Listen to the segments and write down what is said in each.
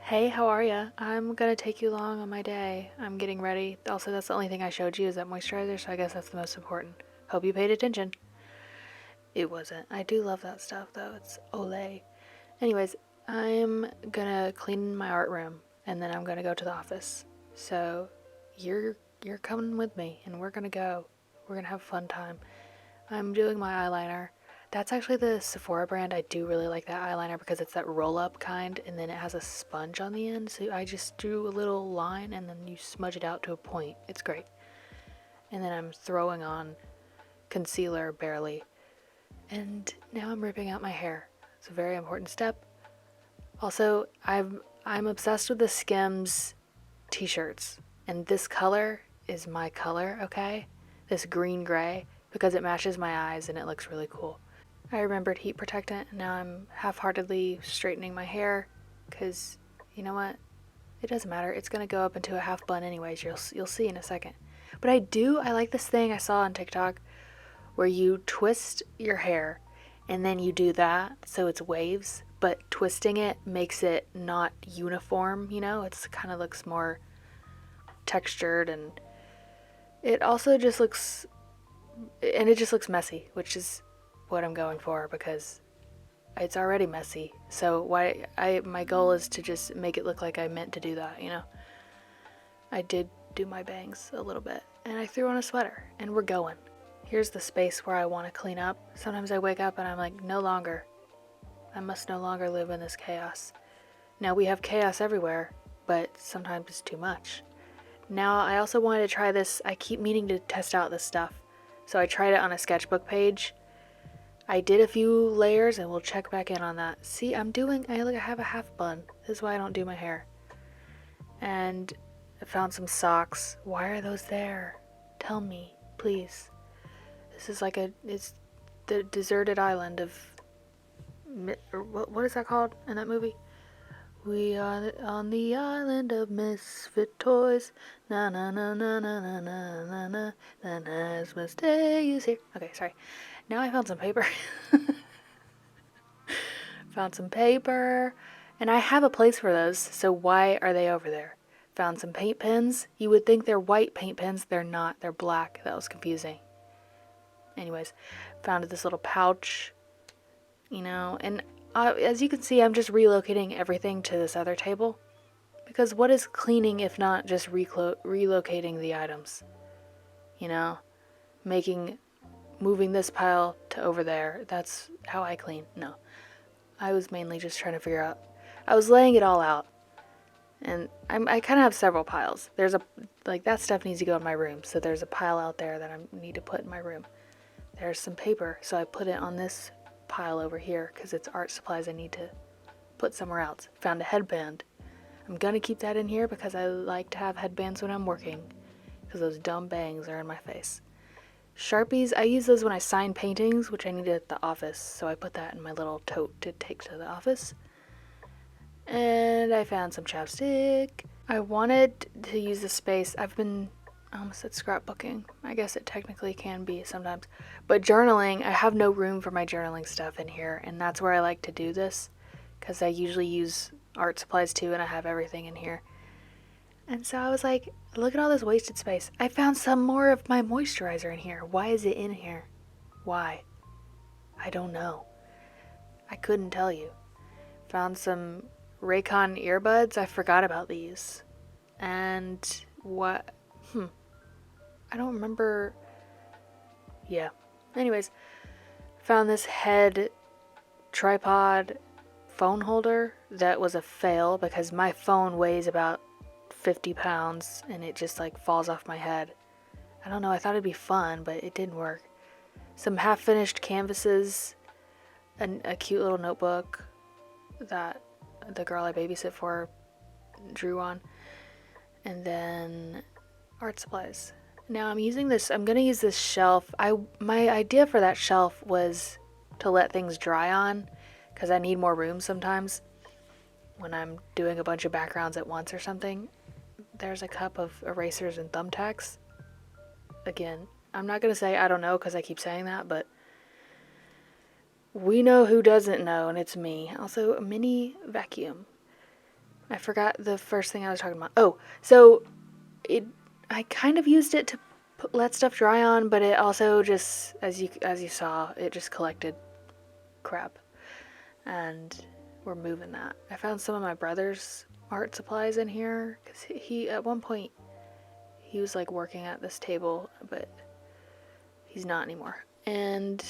Hey, how are ya? I'm gonna take you along on my day. I'm getting ready. Also, that's the only thing I showed you is that moisturizer, so I guess that's the most important. Hope you paid attention. It wasn't. I do love that stuff though. It's Olay. Anyways, I'm gonna clean my art room and then I'm gonna go to the office. So you're coming with me and we're gonna go. We're gonna have a fun time. I'm doing my eyeliner. That's actually the Sephora brand. I do really like that eyeliner because it's that roll up kind and then it has a sponge on the end. So I just drew a little line and then you smudge it out to a point. It's great. And then I'm throwing on concealer barely. And now I'm ripping out my hair. It's a very important step. Also, I'm obsessed with the Skims t-shirts. And this color is my color, okay? This green gray because it matches my eyes and it looks really cool. I remembered heat protectant, and now I'm half-heartedly straightening my hair because you know what? It doesn't matter. It's gonna go up into a half bun anyways. You'll see in a second. But I like this thing I saw on TikTok where you twist your hair and then you do that so it's waves, but twisting it makes it not uniform, It's kind of looks more textured and it also just looks it just looks messy, which is what I'm going for because it's already messy. So my goal is to just make it look like I meant to do that. I did do my bangs a little bit and I threw on a sweater and we're going. Here's the space where I want to clean up. Sometimes I wake up and I'm like, no longer. I must no longer live in this chaos. Now we have chaos everywhere, but sometimes it's too much. Now I also wanted to try this. I keep meaning to test out this stuff. So I tried it on a sketchbook page. I did a few layers and we'll check back in on that. See, I have a half bun. This is why I don't do my hair. And I found some socks. Why are those there? Tell me, please. This is it's the deserted island of, what is that called in that movie? We are on the island of misfit toys. Na na na na na na na na na. The Christmas day is here. Okay, sorry. Now I found some paper. Found some paper. And I have a place for those, so why are they over there? Found some paint pens. You would think they're white paint pens. They're not. They're black. That was confusing. Anyways, found this little pouch, and as you can see, I'm just relocating everything to this other table. Because what is cleaning if not just relocating the items? Moving this pile to over there. That's how I clean. No. I was mainly just trying to figure out. I was laying it all out. And I kind of have several piles. There's that stuff needs to go in my room. So there's a pile out there that I need to put in my room. There's some paper. So I put it on this pile over here because it's art supplies I need to put somewhere else. Found a headband. I'm going to keep that in here because I like to have headbands when I'm working because those dumb bangs are in my face. Sharpies, I use those when I sign paintings, which I need at the office, so I put that in my little tote to take to the office. And I found some chapstick. I wanted to use the space. I almost said scrapbooking. I guess it technically can be sometimes. But journaling, I have no room for my journaling stuff in here, and that's where I like to do this, because I usually use art supplies too, and I have everything in here. And so I was like, look at all this wasted space. I found some more of my moisturizer in here. Why is it in here? Why? I don't know. I couldn't tell you. Found some Raycon earbuds. I forgot about these. And what? I don't remember. Yeah. Anyways, found this head tripod phone holder that was a fail because my phone weighs about 50 pounds and it just falls off my head. I don't know, I thought it'd be fun, but it didn't work. Some half-finished canvases, a cute little notebook that the girl I babysit for drew on, and then art supplies. Now I'm gonna use this shelf. My idea for that shelf was to let things dry on because I need more room sometimes when I'm doing a bunch of backgrounds at once or something. There's a cup of erasers and thumbtacks. Again, I'm not going to say I don't know because I keep saying that, but we know who doesn't know, and it's me. Also, a mini vacuum. I forgot the first thing I was talking about. Oh, so I kind of used it to let stuff dry on, but it also just, as you saw, it just collected crap. And we're moving that. I found some of my brother's art supplies in here, because he, at one point, he was like working at this table, but he's not anymore. And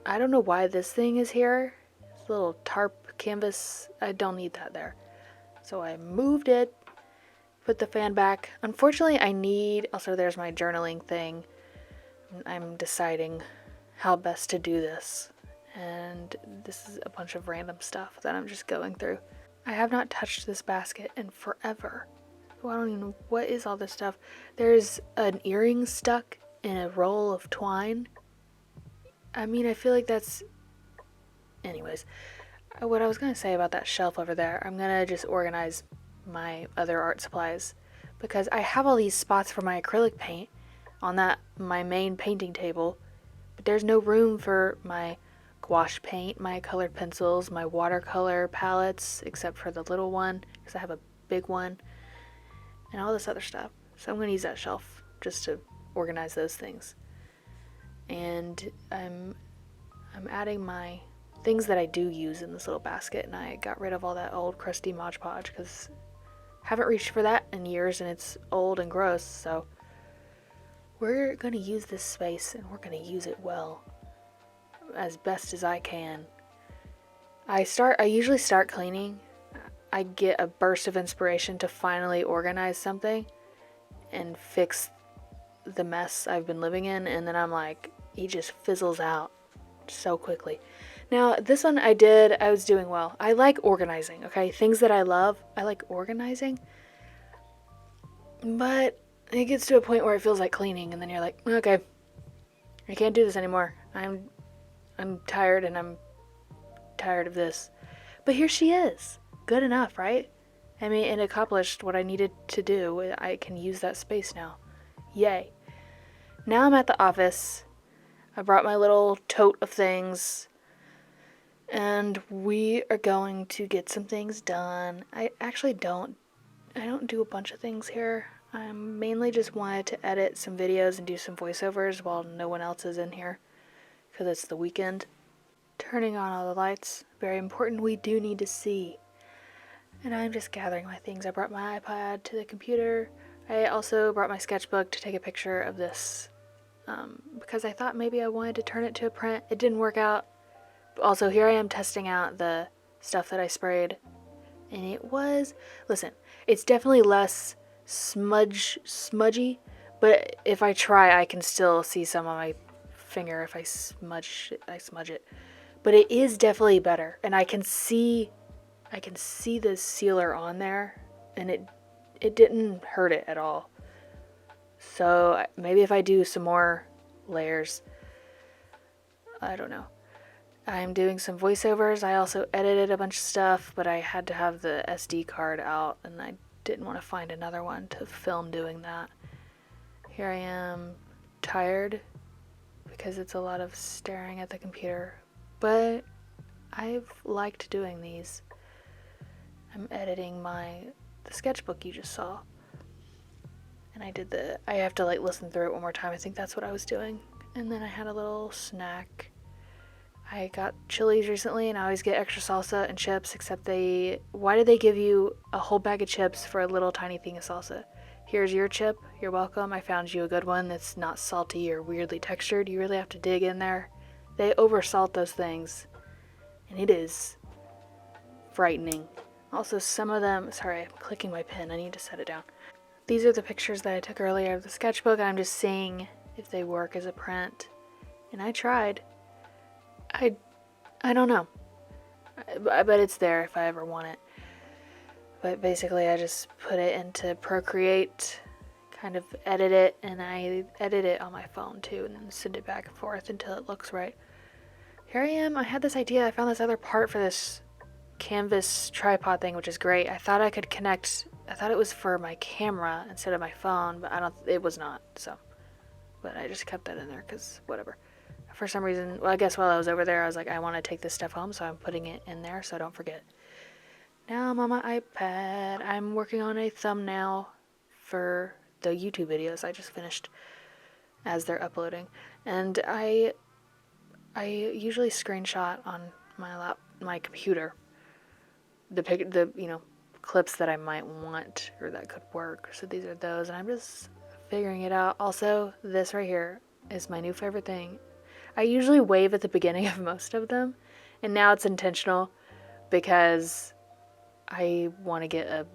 I don't know why this thing is here. This little tarp canvas, I don't need that there. So I moved it, put the fan back. Unfortunately, also there's my journaling thing. I'm deciding how best to do this. And this is a bunch of random stuff that I'm just going through. I have not touched this basket in forever. I don't even know what is all this stuff. There's an earring stuck in a roll of twine. I mean, I feel like that's... Anyways, what I was going to say about that shelf over there, I'm going to just organize my other art supplies, because I have all these spots for my acrylic paint on my main painting table, but there's no room for my gouache paint, my colored pencils, my watercolor palettes, except for the little one, because I have a big one, and all this other stuff. So I'm going to use that shelf just to organize those things. And I'm adding my things that I do use in this little basket, and I got rid of all that old crusty Mod Podge because I haven't reached for that in years and it's old and gross. So we're going to use this space, and we're going to use it well, as best as I can. I usually start cleaning. I get a burst of inspiration to finally organize something and fix the mess I've been living in, and then I'm like, he just fizzles out so quickly. Now, this one I was doing well. I like organizing, okay? Things that I love, I like organizing. But it gets to a point where it feels like cleaning, and then you're like, okay, I can't do this anymore. I'm tired, and I'm tired of this. But here she is. Good enough, right? I mean, it accomplished what I needed to do. I can use that space now. Yay. Now I'm at the office. I brought my little tote of things, and we are going to get some things done. I don't do a bunch of things here. I mainly just wanted to edit some videos and do some voiceovers while no one else is in here, because it's the weekend. Turning on all the lights, very important. We do need to see. And I'm just gathering my things. I brought my iPad to the computer. I also brought my sketchbook to take a picture of this, because I thought maybe I wanted to turn it to a print. It didn't work out. Also, here I am testing out the stuff that I sprayed, and listen, it's definitely less smudgy, but if I try, I can still see some on my finger. If I smudge it. But it is definitely better, and I can see the sealer on there, and it didn't hurt it at all. So maybe if I do some more layers, I don't know. I'm doing some voiceovers. I also edited a bunch of stuff, but I had to have the SD card out, and I didn't want to find another one to film doing that. Here I am, tired, because it's a lot of staring at the computer, but I've liked doing these. I'm editing the sketchbook you just saw, and I have to listen through it one more time. I think that's what I was doing. And then I had a little snack. I got Chili's recently, and I always get extra salsa and chips, except why do they give you a whole bag of chips for a little tiny thing of salsa? Here's your chip, you're welcome. I found you a good one that's not salty or weirdly textured. You really have to dig in there. They oversalt those things, and it is frightening. Also, some of them, sorry, I'm clicking my pen, I need to set it down. These are the pictures that I took earlier of the sketchbook. I'm just seeing if they work as a print, and I tried. I don't know, but it's there if I ever want it. But basically I just put it into Procreate, kind of edit it, and I edit it on my phone too, and then send it back and forth until it looks right. Here I am. I had this idea. I found this other part for this canvas tripod thing, which is great. I thought it was for my camera instead of my phone, but it was not, so. But I just kept that in there because whatever. For some reason, well, I guess while I was over there, I was like, I want to take this stuff home, so I'm putting it in there so I don't forget. Now I'm on my iPad. I'm working on a thumbnail for the YouTube videos I just finished as they're uploading. And I usually screenshot on my computer the clips that I might want or that could work. So these are those, and I'm just figuring it out. Also, this right here is my new favorite thing. I usually wave at the beginning of most of them, and now it's intentional because I want to get a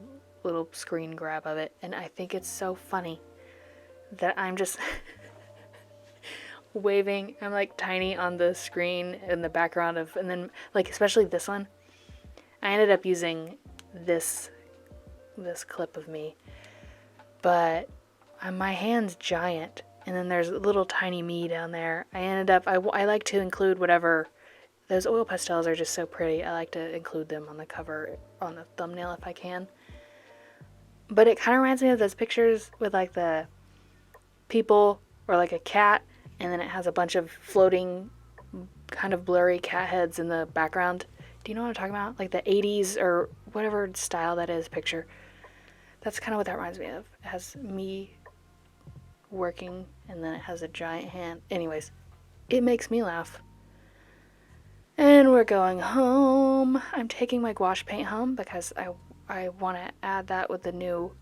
little screen grab of it, and I think it's so funny that I'm just waving. I'm like tiny on the screen in the background of, and then like especially this one. I ended up using this clip of me, but my hand's giant, and then there's a little tiny me down there. I like to include whatever. Those oil pastels are just so pretty. I like to include them on the cover, on the thumbnail if I can. But it kind of reminds me of those pictures with like the people or like a cat, and then it has a bunch of floating, kind of blurry cat heads in the background. Do you know what I'm talking about? Like the 80s or whatever style that is picture. That's kind of what that reminds me of. It has me working, and then it has a giant hand. Anyways, it makes me laugh. And we're going home. I'm taking my gouache paint home because I want to add that with the new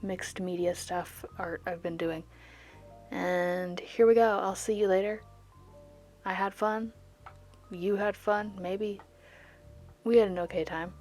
mixed media stuff art I've been doing. And here we go. I'll see you later. I had fun. You had fun, maybe. We had an okay time.